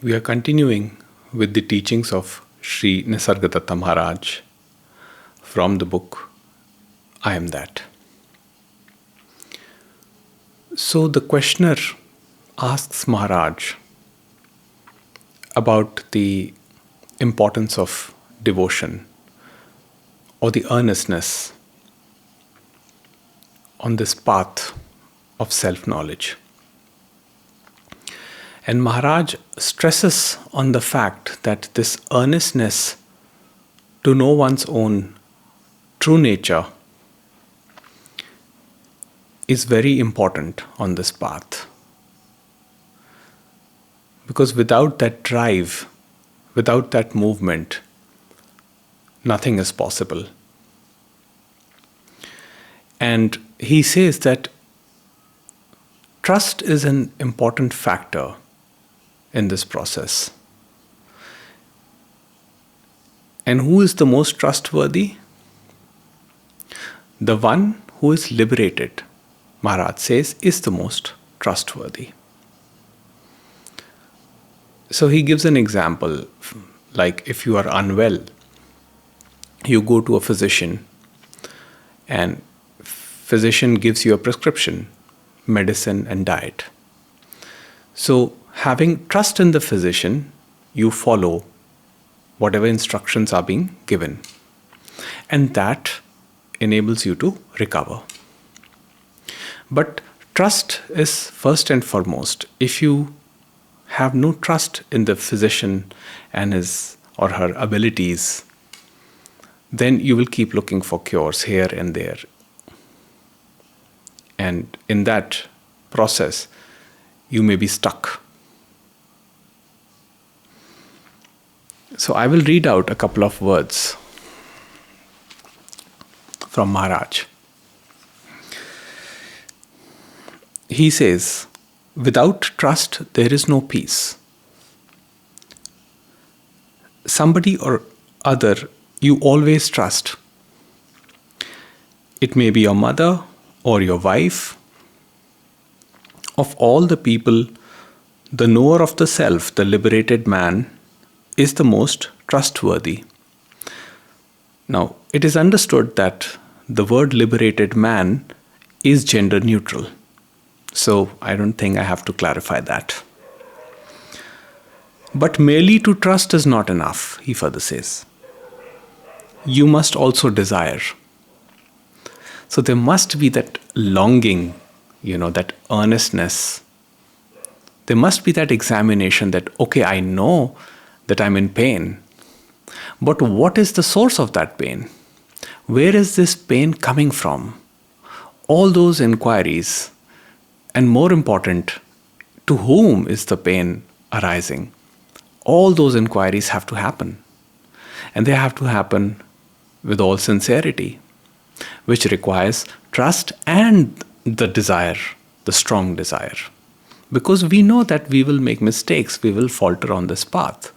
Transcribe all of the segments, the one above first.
We are continuing with the teachings of Sri Nisargadatta Maharaj from the book I Am That. So the questioner asks Maharaj about the importance of devotion or the earnestness on this path of self-knowledge. And Maharaj stresses on the fact that this earnestness to know one's own true nature is very important on this path. Because without that drive, without that movement, nothing is possible. And he says that trust is an important factor in this process. And who is the most trustworthy? The one who is liberated, Maharaj says, is the most trustworthy. So he gives an example, like if you are unwell, you go to a physician and physician gives you a prescription, medicine and diet. So having trust in the physician, you follow whatever instructions are being given. And that enables you to recover. But trust is first and foremost. If you have no trust in the physician and his or her abilities, then you will keep looking for cures here and there. And in that process, you may be stuck. So I will read out a couple of words from Maharaj. He says, without trust, there is no peace. Somebody or other you always trust. It may be your mother or your wife. Of all the people, the knower of the self, the liberated man, is the most trustworthy. Now, it is understood that the word liberated man is gender neutral. So I don't think I have to clarify that. But merely to trust is not enough, he further says. You must also desire. So there must be that longing, that earnestness. There must be that examination that, okay, I know that I'm in pain, but what is the source of that pain? Where is this pain coming from? All those inquiries, and more important, to whom is the pain arising? All those inquiries have to happen. And they have to happen with all sincerity, which requires trust and the desire, the strong desire. Because we know that we will make mistakes, we will falter on this path.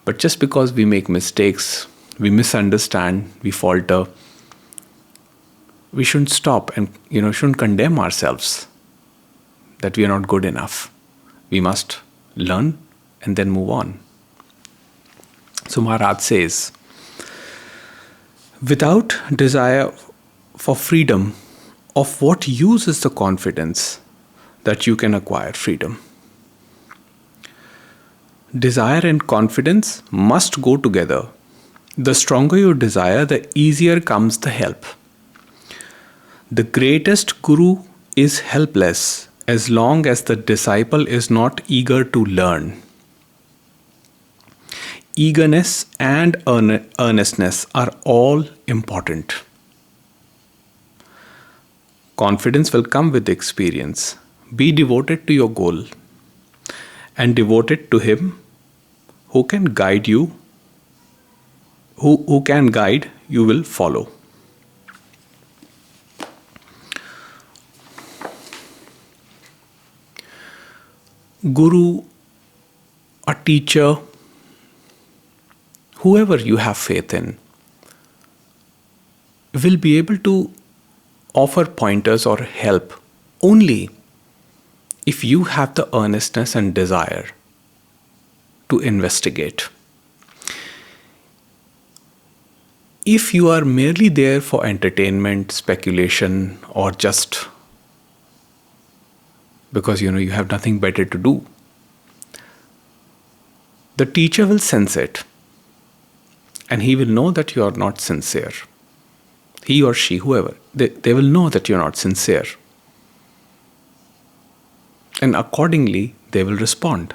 But just because we make mistakes, we misunderstand, we falter, we shouldn't stop and shouldn't condemn ourselves that we are not good enough. We must learn and then move on. So Maharaj says, without desire for freedom, of what use is the confidence that you can acquire freedom? Desire and confidence must go together. The stronger your desire, the easier comes the help. The greatest guru is helpless as long as the disciple is not eager to learn. Eagerness and earnestness are all important. Confidence will come with experience. Be devoted to your goal and devoted to him who can guide you, who can guide, you will follow. Guru, a teacher, whoever you have faith in, will be able to offer pointers or help only if you have the earnestness and desire to investigate. If you are merely there for entertainment, speculation, or just because you have nothing better to do, the teacher will sense it, and he will know that you are not sincere. He or she, whoever, they will know that you're not sincere. And accordingly, they will respond.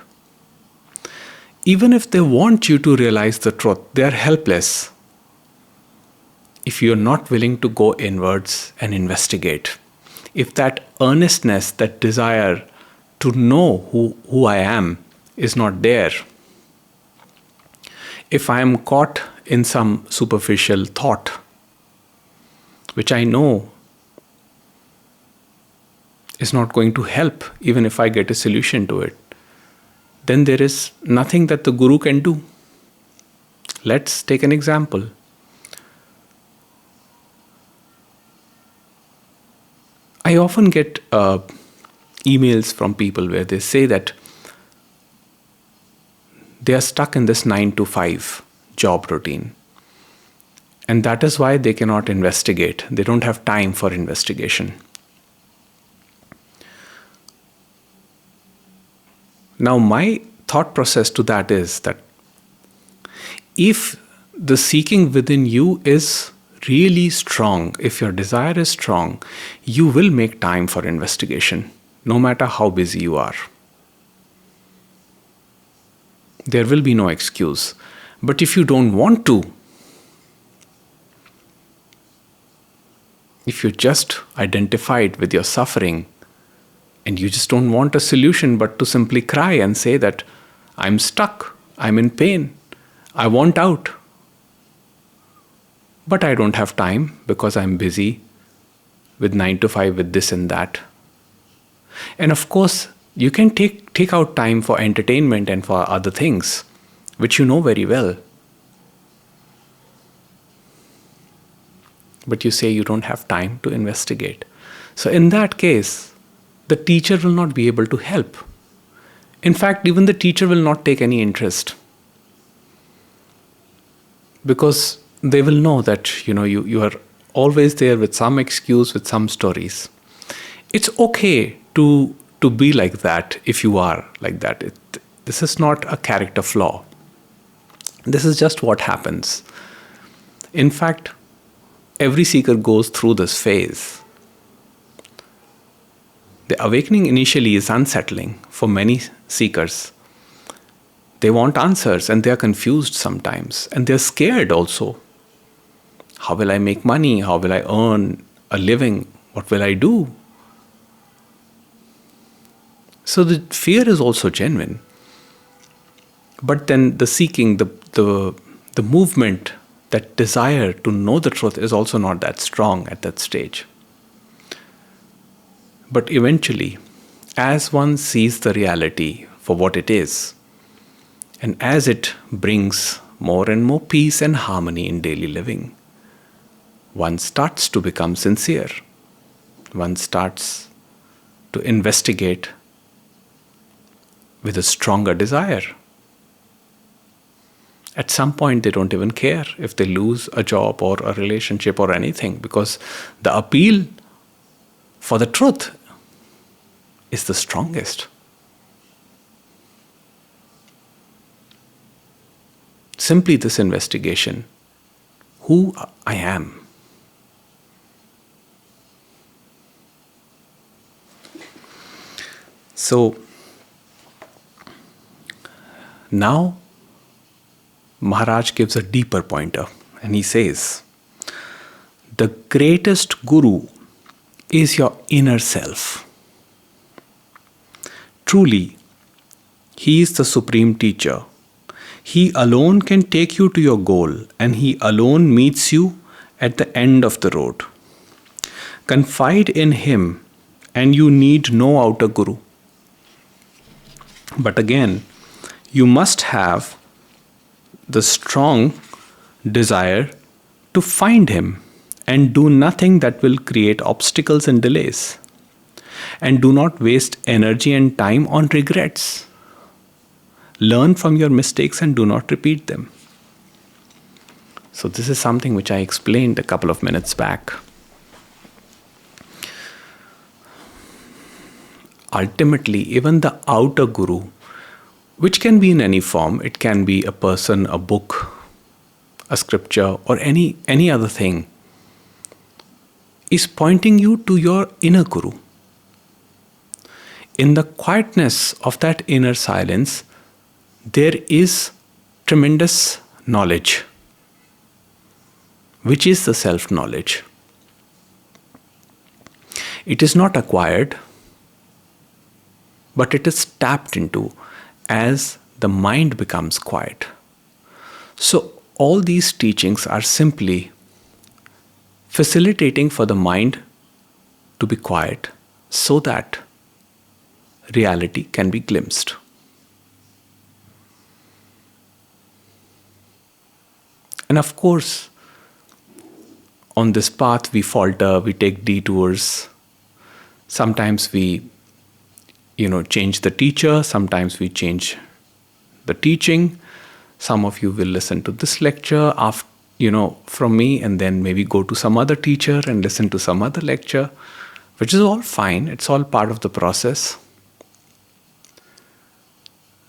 Even if they want you to realize the truth, they are helpless if you're not willing to go inwards and investigate. If that earnestness, that desire to know who I am is not there, if I am caught in some superficial thought, which I know is not going to help, even if I get a solution to it, then there is nothing that the Guru can do. Let's take an example. I often get emails from people where they say that they are stuck in this 9 to 5 job routine. And that is why they cannot investigate. They don't have time for investigation. Now, my thought process to that is that if the seeking within you is really strong, if your desire is strong, you will make time for investigation, no matter how busy you are. There will be no excuse. But if you don't want to, if you're just identified with your suffering and you just don't want a solution but to simply cry and say that I'm stuck, I'm in pain, I want out, but I don't have time because I'm busy with 9 to 5 with this and that. And of course, you can take out time for entertainment and for other things, which you know very well. But you say you don't have time to investigate. So in that case, the teacher will not be able to help. In fact, even the teacher will not take any interest. Because they will know that you are always there with some excuse, with some stories. It's okay to be like that if you are like that. This is not a character flaw. This is just what happens. In fact, every seeker goes through this phase. The awakening initially is unsettling for many seekers. They want answers and they are confused sometimes. And they are scared also. How will I make money? How will I earn a living? What will I do? So the fear is also genuine. But then the seeking, the movement, that desire to know the truth is also not that strong at that stage. But eventually, as one sees the reality for what it is, and as it brings more and more peace and harmony in daily living, one starts to become sincere. One starts to investigate with a stronger desire. At some point, they don't even care if they lose a job or a relationship or anything, because the appeal for the truth is the strongest. Simply this investigation, who I am. So now Maharaj gives a deeper pointer and he says, the greatest guru is your inner self. Truly, he is the supreme teacher. He alone can take you to your goal, and he alone meets you at the end of the road. Confide in him, and you need no outer guru. But again, you must have the strong desire to find him and do nothing that will create obstacles and delays. And do not waste energy and time on regrets. Learn from your mistakes and do not repeat them. So this is something which I explained a couple of minutes back. Ultimately, even the outer guru, which can be in any form, it can be a person, a book, a scripture, or any other thing, is pointing you to your inner guru. In the quietness of that inner silence, there is tremendous knowledge, which is the self-knowledge. It is not acquired, but it is tapped into as the mind becomes quiet. So all these teachings are simply facilitating for the mind to be quiet so that reality can be glimpsed. And of course, on this path we falter, we take detours. Sometimes we change the teacher, sometimes we change the teaching. Some of you will listen to this lecture from me and then maybe go to some other teacher and listen to some other lecture, which is all fine. It's all part of the process.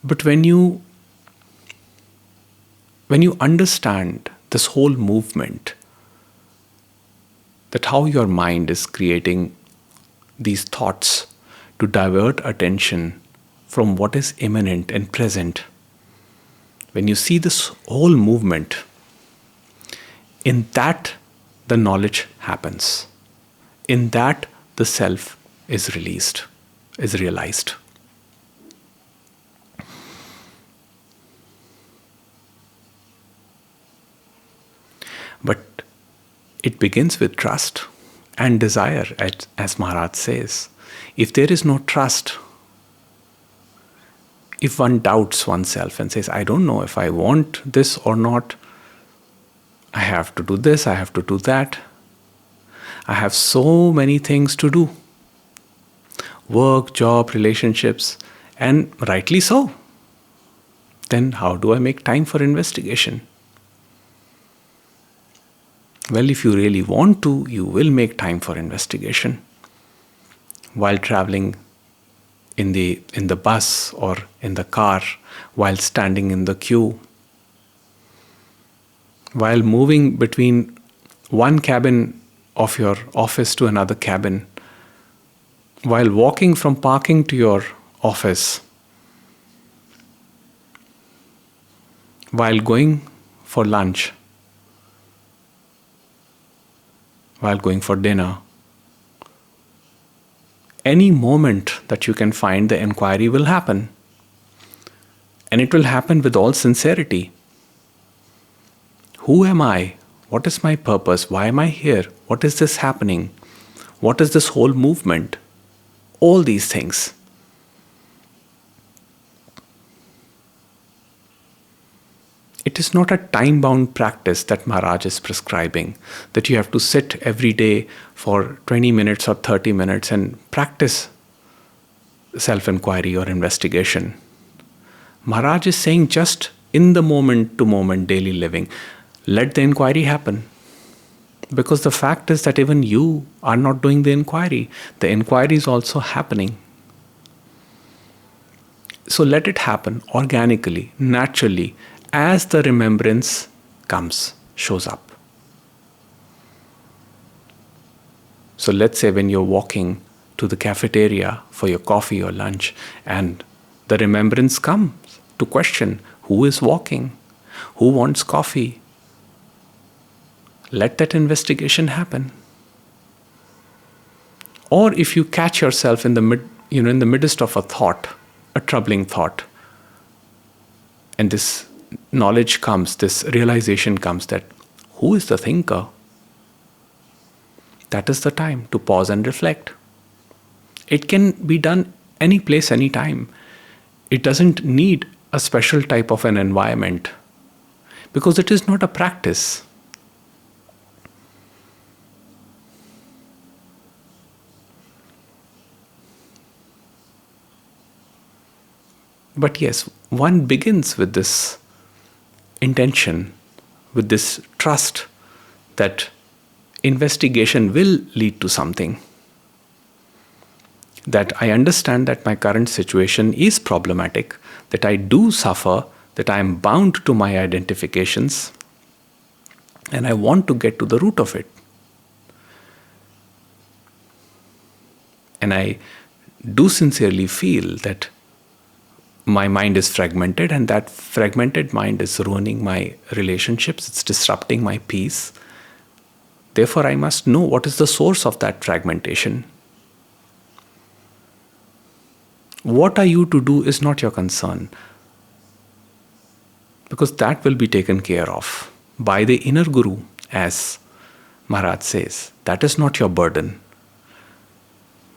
But when you understand this whole movement, that how your mind is creating these thoughts to divert attention from what is immanent and present, when you see this whole movement, in that the knowledge happens. In that the self is released, is realized. But it begins with trust and desire, as Maharaj says. If there is no trust, if one doubts oneself and says, I don't know if I want this or not, I have to do this, I have to do that, I have so many things to do, work, job, relationships, and rightly so, then how do I make time for investigation? Well, if you really want to, you will make time for investigation. While traveling in the bus or in the car, while standing in the queue, while moving between one cabin of your office to another cabin, while walking from parking to your office, while going for lunch, while going for dinner, any moment that you can find, the inquiry will happen. And it will happen with all sincerity. Who am I? What is my purpose? Why am I here? What is this happening? What is this whole movement? All these things. It is not a time-bound practice that Maharaj is prescribing, that you have to sit every day for 20 minutes or 30 minutes and practice self-inquiry or investigation. Maharaj is saying just in the moment-to-moment daily living, let the inquiry happen. Because the fact is that even you are not doing the inquiry. The inquiry is also happening. So let it happen organically, naturally, as the remembrance comes, shows up. So let's say when you're walking to the cafeteria for your coffee or lunch and the remembrance comes to question who is walking, who wants coffee, let that investigation happen. Or if you catch yourself in the midst of a thought, a troubling thought, and this knowledge comes, this realization comes that who is the thinker? That is the time to pause and reflect. It can be done any place, any time. It doesn't need a special type of an environment because it is not a practice. But yes, one begins with this intention, with this trust that investigation will lead to something. That I understand that my current situation is problematic, that I do suffer, that I am bound to my identifications, and I want to get to the root of it. And I do sincerely feel that my mind is fragmented, and that fragmented mind is ruining my relationships, it's disrupting my peace. Therefore, I must know what is the source of that fragmentation. What are you to do is not your concern, because that will be taken care of by the inner guru, as Maharaj says. That is not your burden.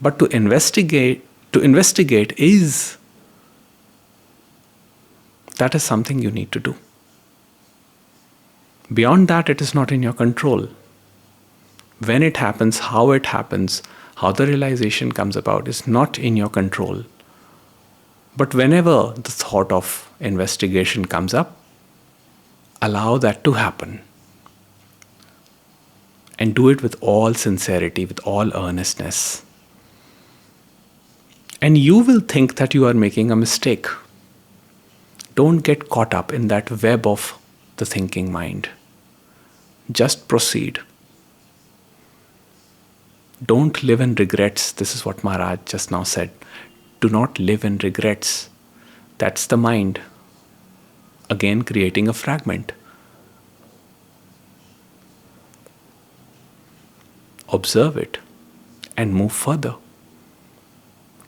But to investigate is, that is something you need to do. Beyond that, it is not in your control. When it happens, how the realization comes about is not in your control. But whenever the thought of investigation comes up, allow that to happen. And do it with all sincerity, with all earnestness. And you will think that you are making a mistake. Don't get caught up in that web of the thinking mind. Just proceed. Don't live in regrets. This is what Maharaj just now said. Do not live in regrets. That's the mind. Again, creating a fragment. Observe it and move further.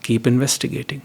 Keep investigating.